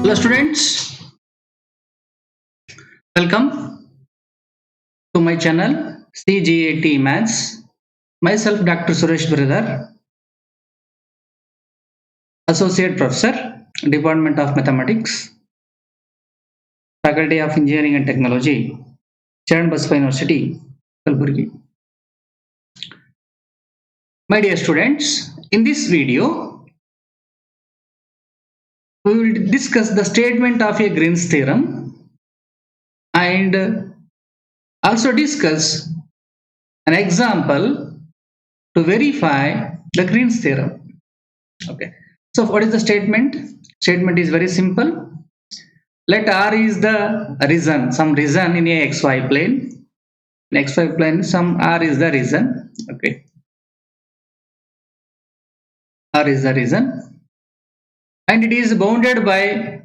Hello students, welcome to my channel CGAT Maths. Myself Dr. Suresh Biradar, Associate Professor, Department of Mathematics, Faculty of Engineering and Technology, Charan Basva University, Kalburgi. My dear students, in this video, we will discuss the statement of a Green's theorem and also discuss an example to verify the Green's theorem. Okay. So what is the statement? Statement is very simple. Let R is the reason, some reason in a xy plane. In xy plane, some R is the reason. Okay. R is the reason. And it is bounded by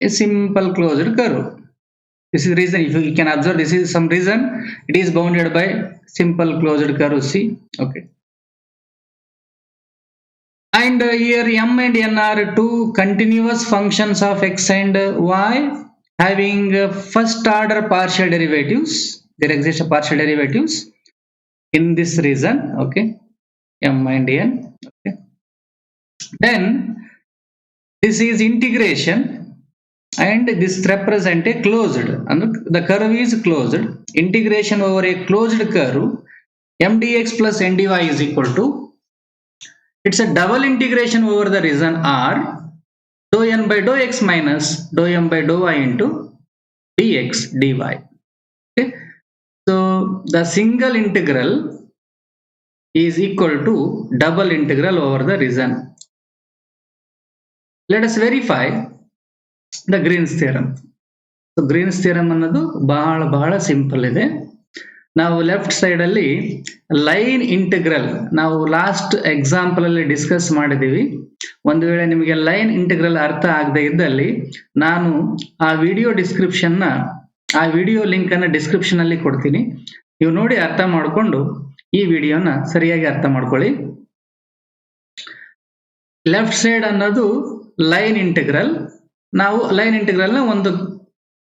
a simple closed curve. This is the reason. If you can observe, this is some reason. It is bounded by simple closed curve C. Okay. And here m and n are two continuous functions of x and y having first order partial derivatives. There exist partial derivatives in this region. Okay, m and n. Okay. Then this is integration and this represent a closed, and the curve is closed. Integration over a closed curve m dx plus n dy is equal to, it's a double integration over the region R, dou n by dou x minus dou m by dou y into dx dy. Okay. So the single integral is equal to double integral over the region. Let us verify the Green's theorem. So Green's theorem ಅನ್ನೋದು ಬಹಳ simple ಇದೆ. ನಾವು left side ಅಲ್ಲಿ line integral ನಾವು last example ಅಲ್ಲಿ discuss ಮಾಡಿದೀವಿ. ಒಂದು ವೇಳೆ ನಿಮಗೆ ಲೈನ್ ಇಂಟಿಗ್ರಲ್ ಅರ್ಥ ಆಗದೆ ಇದ್ದಲ್ಲಿ ನಾನು ಆ ವಿಡಿಯೋ ಲಿಂಕ್ ಅನ್ನ ಡಿಸ್ಕ್ರಿಪ್ಷನ್ ಅಲ್ಲಿ ಕೊಡ್ತೀನಿ. ನೀವು ನೋಡಿ ಅರ್ಥ ಮಾಡಿಕೊಂಡು ಈ ವಿಡಿಯೋನ ಸರಿಯಾಗಿ ಅರ್ಥ ಮಾಡ್ಕೊಳ್ಳಿ. ಲೆಫ್ಟ್ ಸೈಡ್ ಅನ್ನೋದು ಲೈನ್ ಇಂಟಿಗ್ರಲ್. ನಾವು ಲೈನ್ ಇಂಟಿಗ್ರಲ್ ನ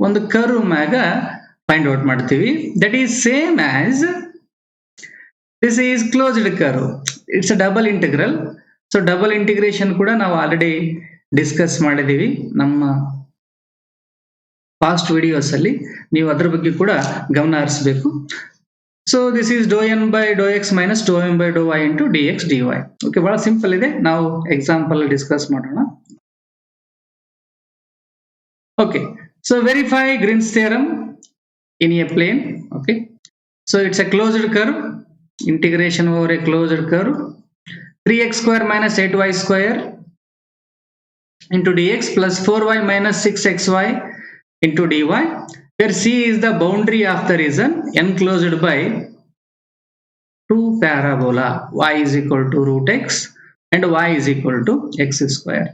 ಒಂದು ಕರ್ವ್ ಮ್ಯಾಗ ಫೈಂಡ್ ಔಟ್ ಮಾಡ್ತೀವಿ. That is same as this is closed curve. It's a double integral. So double integration ಕೂಡ ನಾವು ಆಲ್ರೆಡಿ ಡಿಸ್ಕಸ್ ಮಾಡಿದೀವಿ ನಮ್ಮ ಪಾಸ್ಟ್ ವಿಡಿಯೋಸ್ ಅಲ್ಲಿ. ನೀವು ಅದ್ರ ಬಗ್ಗೆ ಕೂಡ ಗಮನ ಹರಿಸಬೇಕು. So this is dou n by dou x minus dou m by dou y into dx dy. Okay, ಬಹಳ ಸಿಂಪಲ್ ಇದೆ. ನಾವು ಎಕ್ಸಾಂಪಲ್ ಡಿಸ್ಕಸ್ ಮಾಡೋಣ. Okay, so verify Green's theorem in a plane. Okay, so it's a closed curve, integration over a closed curve, 3x square minus 8y square into dx plus 4y minus 6xy into dy, where C is the boundary of the region enclosed by two parabola y is equal to root x and y is equal to x square.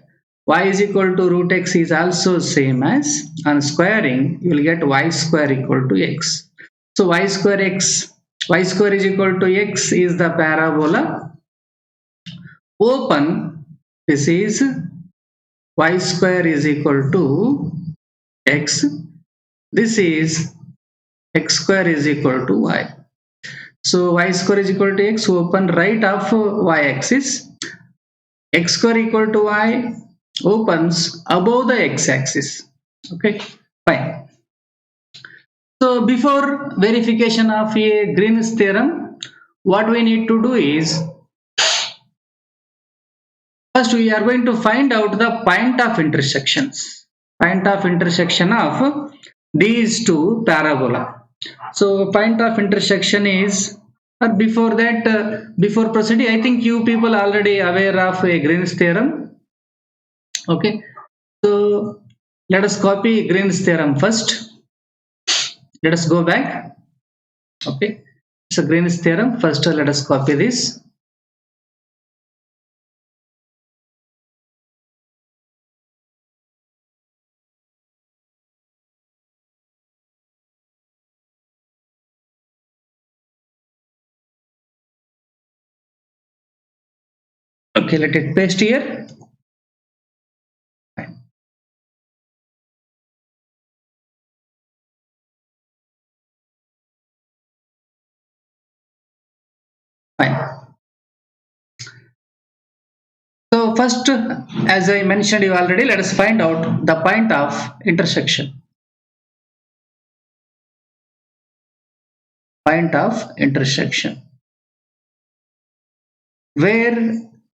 Y is equal to root x is also same as, on squaring you will get y square equal to x. So y square is equal to x is the parabola. Open, this is y square is equal to x. This is x square is equal to y. So y square is equal to x. Open right of y axis. X square equal to y opens above the x-axis. Okay, fine. So before verification of a Green's theorem, what we need to do is, first we are going to find out the point of intersections. Point of intersection of these two parabola. So point of intersection is, before that, before proceeding, I think you people already aware of a Green's theorem. Okay, so let us copy Green's theorem first. Let us go back. Okay, so Green's theorem first, let us copy this. Okay, let it paste here. Fine. So first, as I mentioned you already, let us find out the point of intersection. Point of intersection, where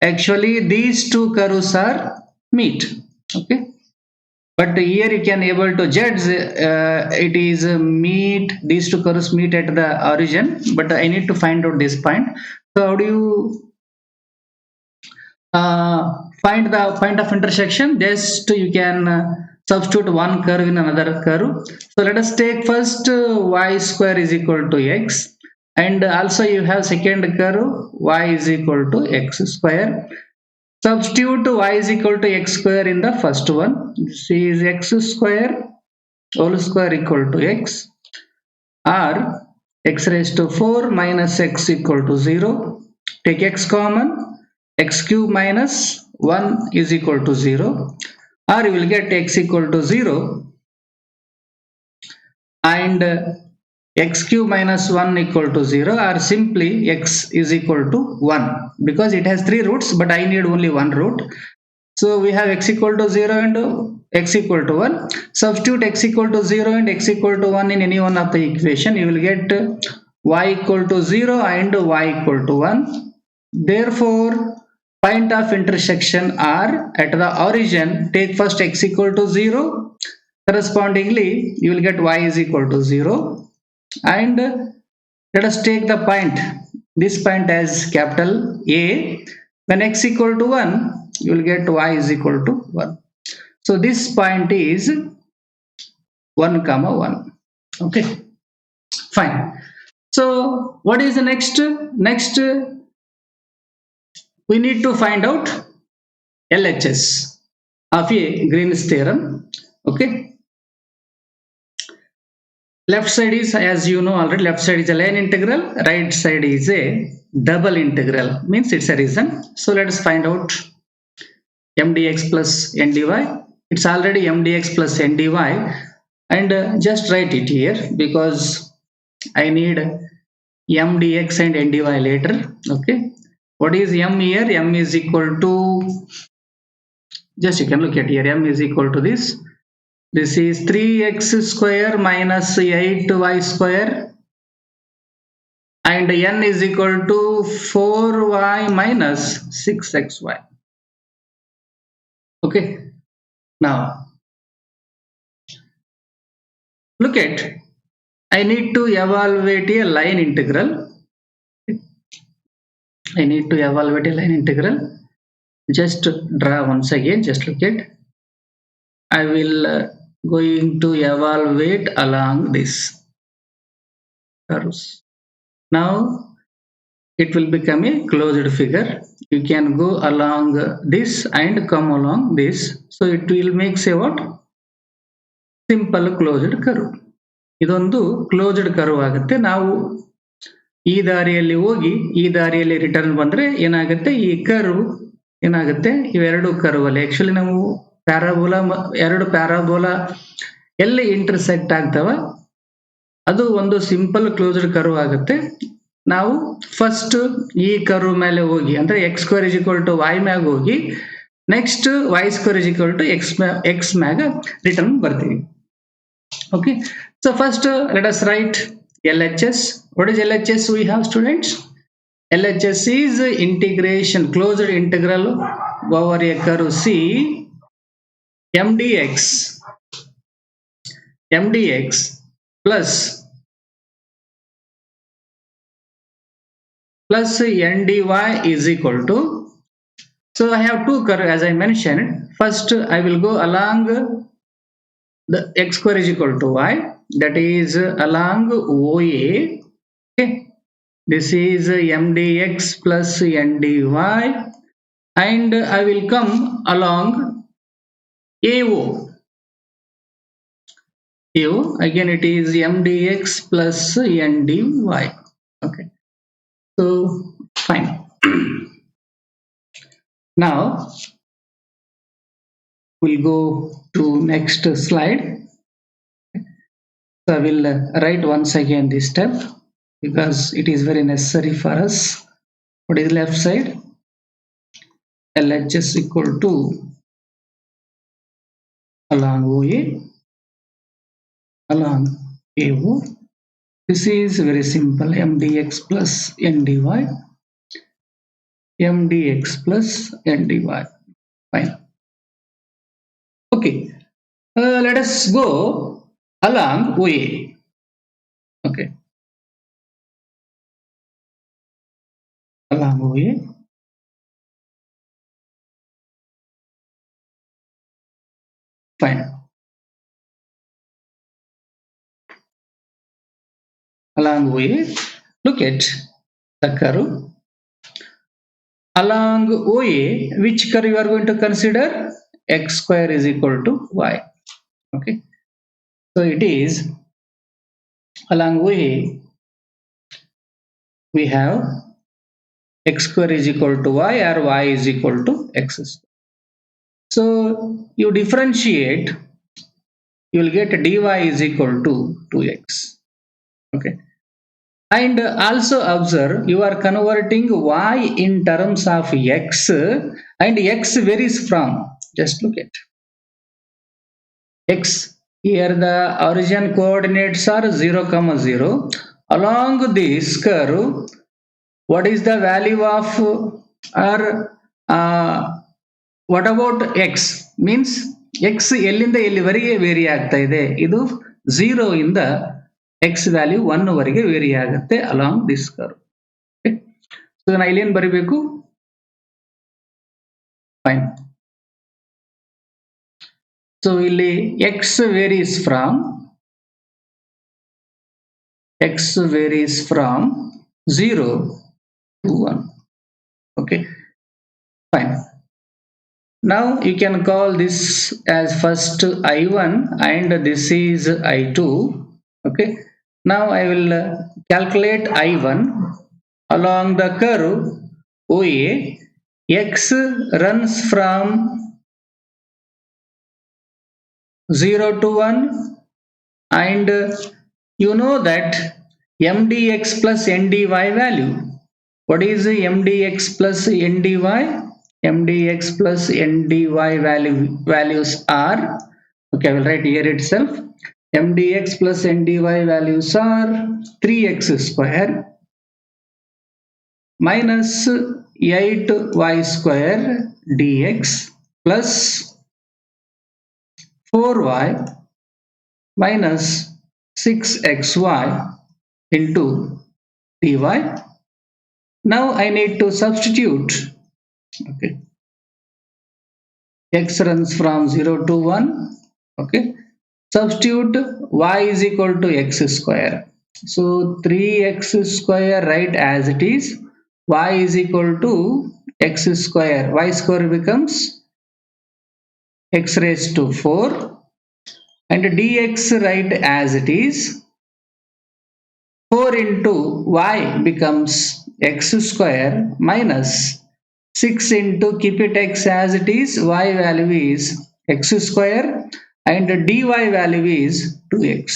actually these two curves are meet. Okay, but here you can able to judge it is meet, these two curves meet at the origin, but I need to find out this point. So how do you find the point of intersection? Just you can substitute one curve in another curve. So let us take first y square is equal to x, and also you have second curve y is equal to x square. Substitute y is equal to x square in the first one. This is x square whole square equal to x, or x raised to 4 minus x equal to 0. Take x common, x cube minus 1 is equal to 0, or you will get x equal to 0 and x cube minus 1 equal to 0, or simply x is equal to 1, because it has 3 roots but I need only one root. So we have x equal to 0 and x equal to 1. Substitute x equal to 0 and x equal to 1 in any one of the equation. You will get y equal to 0 and y equal to 1. Therefore, point of intersection are at the origin. Take first x equal to 0. Correspondingly, you will get y is equal to 0. And let us take the point, this point as capital A. When x equal to 1, you will get y is equal to 1. So this point is 1 comma 1. Okay, fine. So what is the next? Next, we need to find out LHS of a Green's theorem. Okay. Left side is, as you know already, left side is a line integral, right side is a double integral, means it's a reason. So let us find out mdx plus ndy. It's already mdx plus ndy, and just write it here because I need mdx and ndy later. Okay, what is m here? M is equal to, just you can look at here, m is equal to this. This is 3x square minus 8y square, and n is equal to 4y minus 6xy. Okay, now look at, I need to evaluate a line integral. I need to evaluate a line integral. Just draw once again, just look at. I will going to evaluate along this curves. Now it will become a closed figure. You can go along this and come along this. So it will make say what? Simple closed curve. ಇದೊಂದು closed curve ಆಗುತ್ತೆ. ನಾವು ಈ ದಾರಿಯಲ್ಲಿ ಹೋಗಿ ಈ ದಾರಿಯಲ್ಲಿ return ಬಂದ್ರೆ ಏನಾಗುತ್ತೆ, ಈ ಕರ್ವ್ ಏನಾಗುತ್ತೆ, ಇವೆರಡು ಕರ್ವ್ ಅಲ್ಲಿ ಆಕ್ಚುಲಿ ನಾವು ಪ್ಯಾರಾಬೋಲಾ, ಎರಡು ಪ್ಯಾರಾಬೋಲಾ ಎಲ್ಲಿ ಇಂಟರ್ಸೆಕ್ಟ್ ಆಗ್ತಾವ ಅದು ಒಂದು ಸಿಂಪಲ್ ಕ್ಲೋಸ್ಡ್ ಕರ್ವ್ ಆಗುತ್ತೆ. ನಾವು ಫಸ್ಟ್ ಈ ಕರ್ವ್ ಮೇಲೆ ಹೋಗಿ, ಅಂದ್ರೆ x square is equal to y ಮ್ಯಾಗ ಹೋಗಿ next y square is equal to x ಮ್ಯಾಗ ರಿಟರ್ನ್ ಬರ್ತೀವಿ. Okay, so first let us write LHS. What is LHS? We have students. LHS is integration, closed integral over a curve C, mdx plus ndy is equal to, so I have two curves as I mentioned. First I will go along the x square is equal to y, that is along OA. Okay, this is mdx plus ndy, and I will come along AO. Again it is mdx plus ndy. Okay, so fine. Now we'll go to next slide. So I will write once again this step because it is very necessary for us. What is left side? LHS equal to along OA along AO. This is very simple. MDX plus NDY. MDX plus NDY. Fine. Okay. Let us go along OA. Okay. Along OA. Fine. Along OA. Look at the curve. Along OA, which curve you are going to consider? X square is equal to Y. Okay. So it is along OA, we have x square is equal to y or y is equal to x square. So you differentiate, you will get dy is equal to 2x. Okay. And also observe, you are converting y in terms of x, and x varies from, just look at x. Here the origin coordinates are 0, 0. Along this curve, what is the value of or what about x? Means x ಎಲ್ಲಿಂದ ಎಲ್ಲಿವರೆಗೆ very ಆಗ್ತಾ ಇದೆ, ಇದು 0 ಇಂದ x value 1 ವರೆಗೆ very ಆಗುತ್ತೆ along this curve. So ನಾನು ಇಲ್ಲಿ ಏನು ಬರೀಬೇಕು? ಫೈನ್. ಸೊ ಇಲ್ಲಿ x varies from 0 to 1. Okay, fine. Now you can call this as first I1 and this is I2. Okay, now I will calculate I1 along the curve OA. X runs from 0 to 1, and you know that MDX plus NDY value. What is MDX plus NDY? MDX plus NDY values are, okay, I will write here itself. MDX plus NDY values are 3x square minus 8y square dx plus 4y minus 6xy into dy. Now I need to substitute. Okay, x runs from 0 to 1. Okay, substitute y is equal to x square. So 3x square write as it is. Y is equal to x square. Y square becomes x raised to 4, and dx write as it is. 4 into y becomes x square minus 6 into, keep it x as it is, y value is x square and dy value is 2x.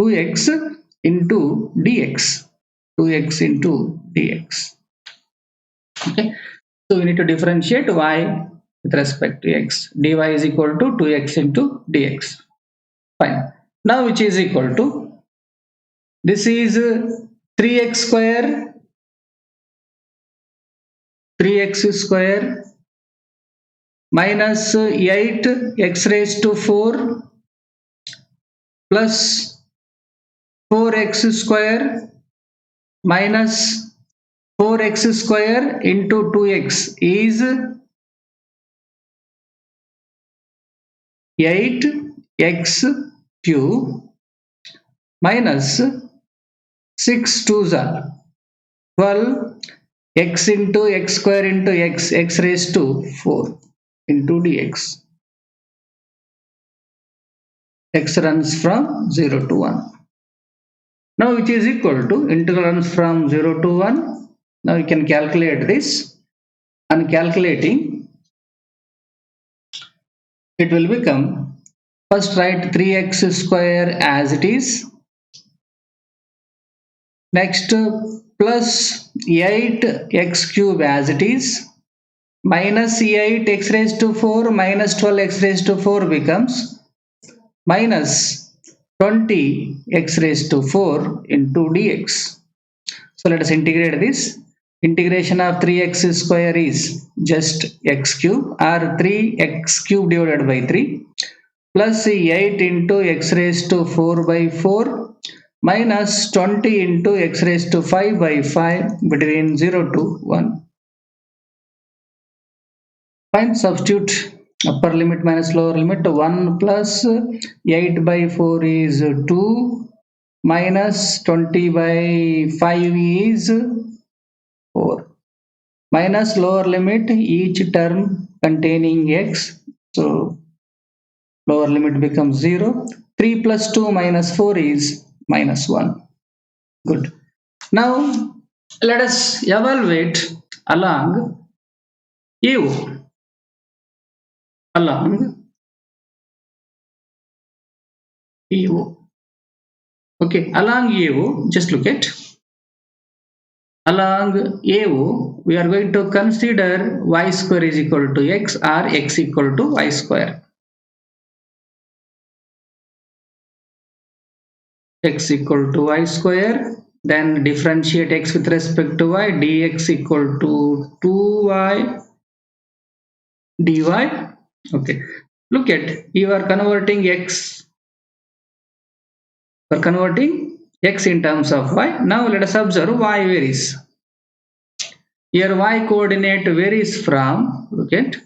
2x into dx. 2x into dx. Okay. So we need to differentiate y with respect to x. dy is equal to 2x into dx. Fine. Now which is equal to, this is 3x square. 3x square minus 8x raised to 4 plus 4x square minus 4x square into 2x is 8x cube minus 6 2s are 12 x into x square into x raised to 4 into dx. X runs from 0 to 1. Now which is equal to, integral runs from 0 to 1. Now you can calculate this. And calculating, it will become, first write 3x square as it is. Next plus 8x cube as it is minus 8x raised to 4 minus 12x raised to 4 becomes minus 20x raised to 4 into dx. So let us integrate this. Integration of 3x square is just x cube or 3x cube divided by 3 plus 8 into x raised to 4 by 4 minus 20 into x raised to 5 by 5 between 0 to 1. Find substitute upper limit minus lower limit. 1 plus 8 by 4 is 2 minus 20 by 5 is 4 minus lower limit each term containing x. So lower limit becomes 0. 3 plus 2 minus 4 is minus 1. Good. Now let us evaluate along AO. Along AO. Okay, along AO, just look at. Along AO, we are going to consider y square is equal to x or x equal to y square. X equal to y square, then differentiate x with respect to y, dx equal to 2y dy. Okay, look at, you are converting x, for converting x in terms of y. Now let us observe y varies. Here y coordinate varies from, look at,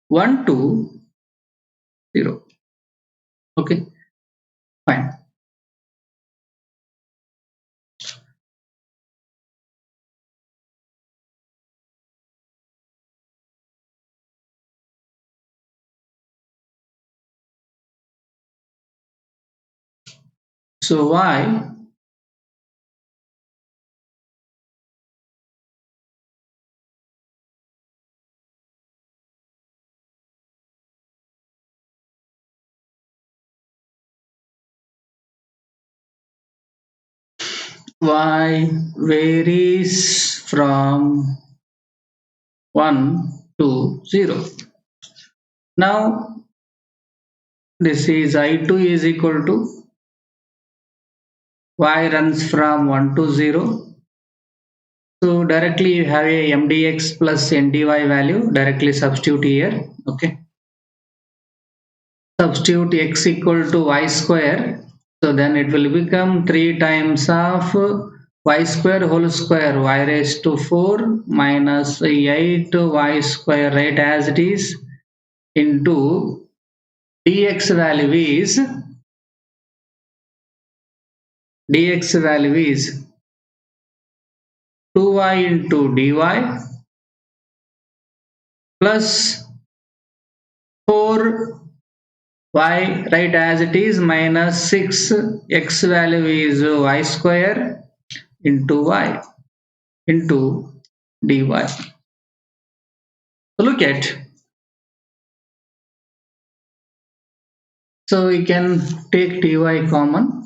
1 to 0. Okay, fine. So y varies from 1 to 0. Now this is I2 is equal to y runs from 1 to 0. So directly you have a mdx plus ndy value, directly substitute here. Okay, substitute x equal to y square. So then it will become 3 times of y square whole square, y raised to 4 minus 8 y square, right, as it is, into dx value is 2y into dy plus 4y, right, as it is, minus 6 x value is y square into y into dy. So look at, so we can take dy common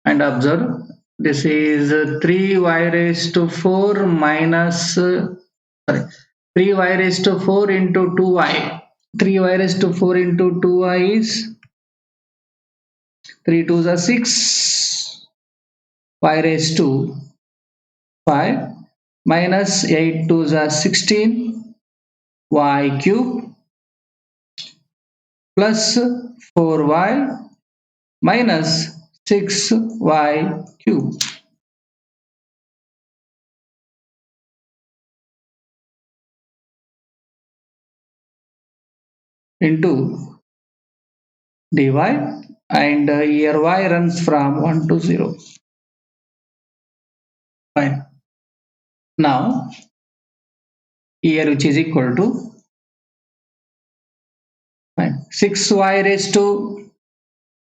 and observe this is 3y raised to 4 minus 3y raised to 4 into 2y. 3y raised to 4 into 2y is 3 2s are 6, y raised to 5 minus 8 2s are 16, y cube plus 4y minus 6y cube into dy, and here y runs from 1 to 0. Fine. Now here which is equal to 6y raised to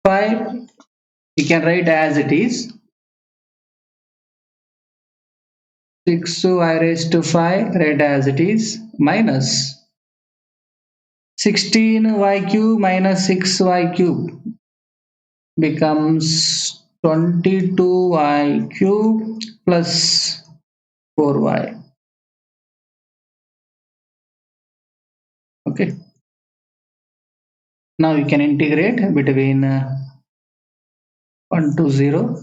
5, you can write as it is 6y raised to 5, write as it is, minus 16y cube minus 6y cube becomes 22y cube plus 4y. Okay. Now you can integrate between 1 to 0.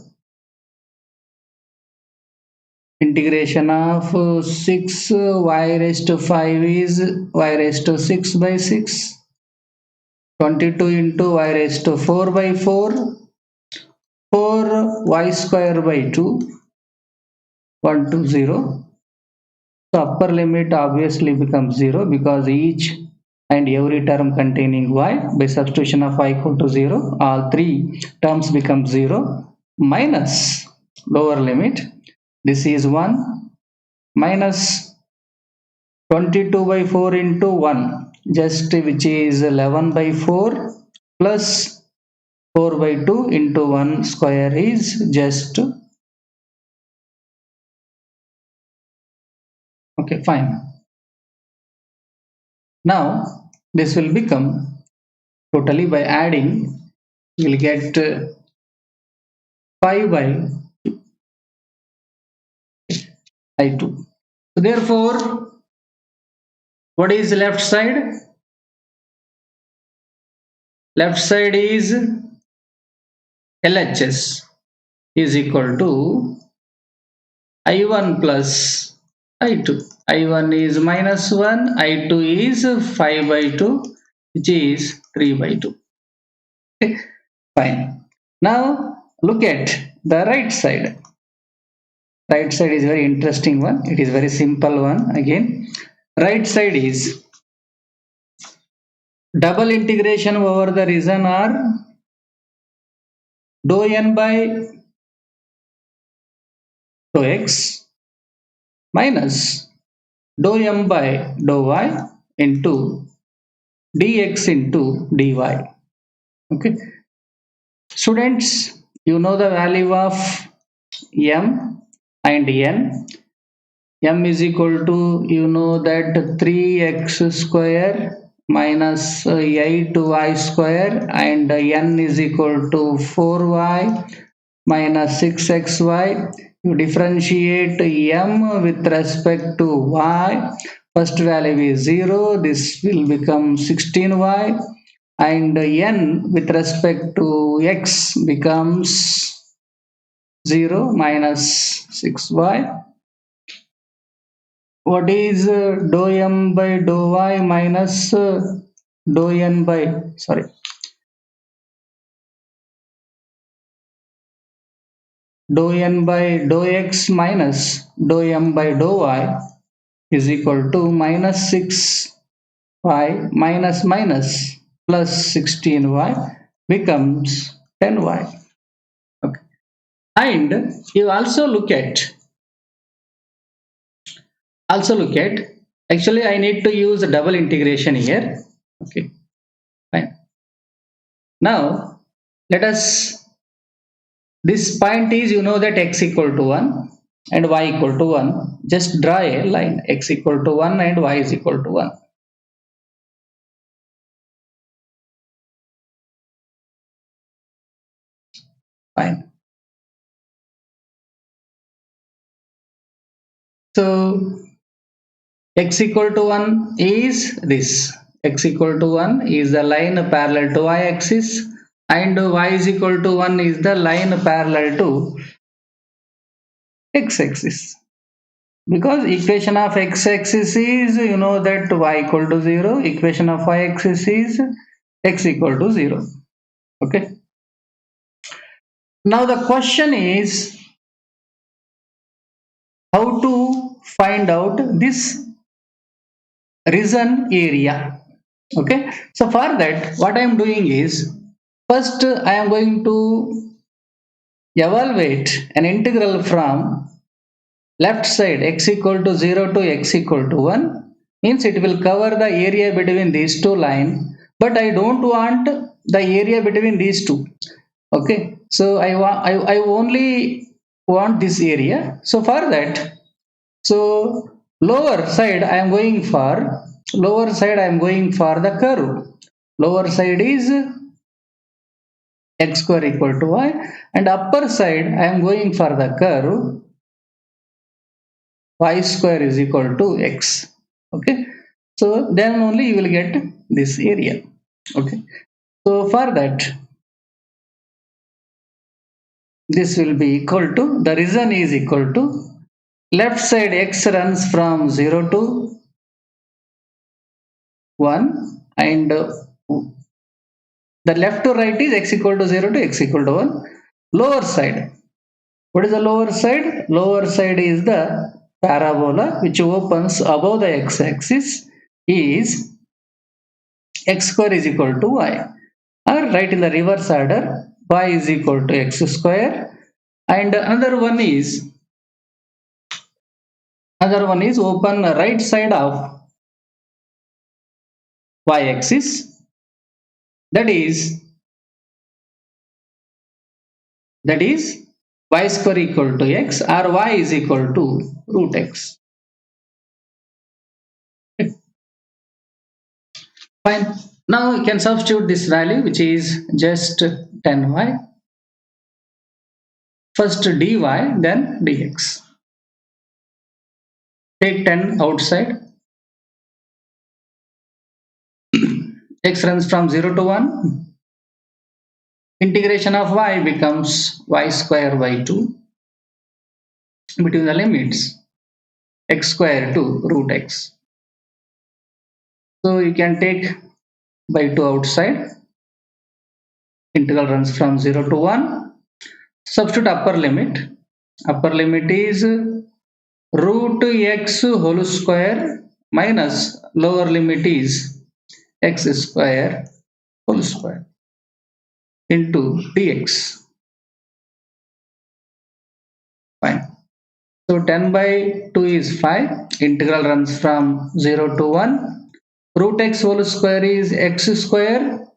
Integration of 6 y raised to 5 is y raised to 6 by 6. 22 into y raised to 4 by 4. 4 y square by 2. 1 to 0. So upper limit obviously becomes 0 because each and every term containing y, by substitution of y equal to 0, all three terms become 0, minus lower limit. This is 1 minus 22 by 4 into 1, just which is 11 by 4, plus 4 by 2 into 1 square is just, okay, fine. Now this will become totally, by adding you will get 5 by I2. So therefore, what is left side? Left side is LHS is equal to I1 plus I2. I1 is minus 1, I2 is 5 by 2, which is 3 by 2. Okay, fine. Now look at the right side. Right side is very interesting one. It is very simple one. Again, right side is double integration over the region R dou n by dou x minus dou m by dou y into dx into dy. Okay, students, you know the value of m and n. M is equal to, you know that 3x square minus 8y square, and n is equal to 4y minus 6xy. You differentiate m with respect to y. First value is 0. This will become 16y, and n with respect to x becomes 0 minus 6y. What is dou m by dou y minus dou n by, sorry, dou n by dou x minus dou m by dou y is equal to minus 6y minus minus plus 16y becomes 10y. Okay. And you also look at, actually I need to use a double integration here. Okay, fine. Now let us, this point is, you know that x equal to 1 and y equal to 1. Just draw a line, x equal to 1 and y is equal to 1. Fine. So x equal to 1 is this. X equal to 1 is the line parallel to y axis, and y is equal to 1 is the line parallel to x axis. Because equation of x axis is, you know that y equal to 0, equation of y axis is x equal to 0. Okay. Now the question is how to find out this region area. Okay. So for that, what I am doing is, first I am going to evaluate an integral from left side x equal to 0 to x equal to 1, means it will cover the area between these two lines, but I don't want the area between these two. Okay, so I only want this area. So for that, so lower side I am going for, the curve. Lower side is x square equal to y, and upper side I am going for the curve y square is equal to x. Okay, so then only you will get this area. Okay, so for that, this will be equal to, the reason is equal to, left side x runs from 0 to 1, and the left to right is x equal to 0 to x equal to 1. Lower side, what is the lower side? Lower side is the parabola which opens above the x-axis is x square is equal to y. Or write in the reverse order, y is equal to x square, and another one is open right side of y-axis, that is y square equal to x, or y is equal to root x. Fine. Now you can substitute this value, which is just 10y. First dy, then dx. Take 10 outside. X runs from 0 to 1. Integration of y becomes y square by 2 between the limits x square to root x. So you can take by 2 outside. Integral runs from 0 to 1. Substitute upper limit. Upper limit is root x whole square minus lower limit is x square whole square into dx. Fine. So 10 by 2 is 5. Integral runs from 0 to 1. Root x whole square is x square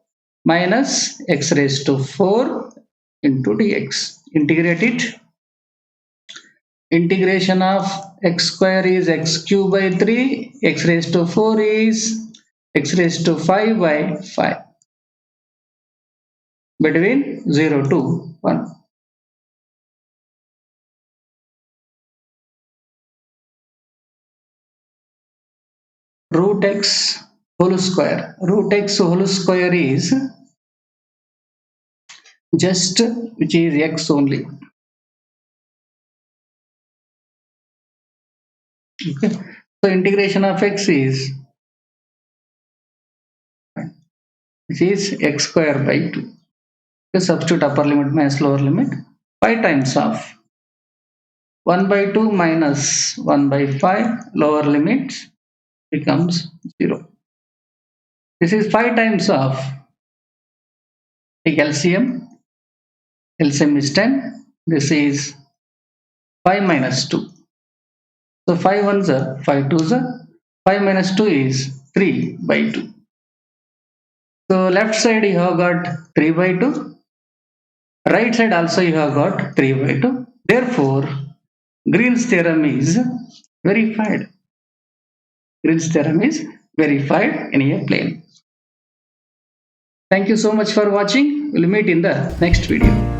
minus x raised to 4 into dx. Integrate it. Integration of x square is x cube by 3. X raised to 4 is x raised to 5 by 5. Between 0 to 1. Root x whole square. Root x whole square is just, which is x only. Okay. So integration of x is, which is x square by 2. So substitute upper limit minus lower limit. 5 times of 1 by 2 minus 1 by 5, lower limit becomes 0. This is 5 times of, take LCM. LCM is 10. This is 5 minus 2. So 5 ones are 5 twos are. 5 minus 2 is 3 by 2. So left side you have got 3 by 2. Right side also you have got 3 by 2. Therefore, Green's theorem is verified. Green's theorem is verified in a plane. Thank you so much for watching. We'll meet in the next video.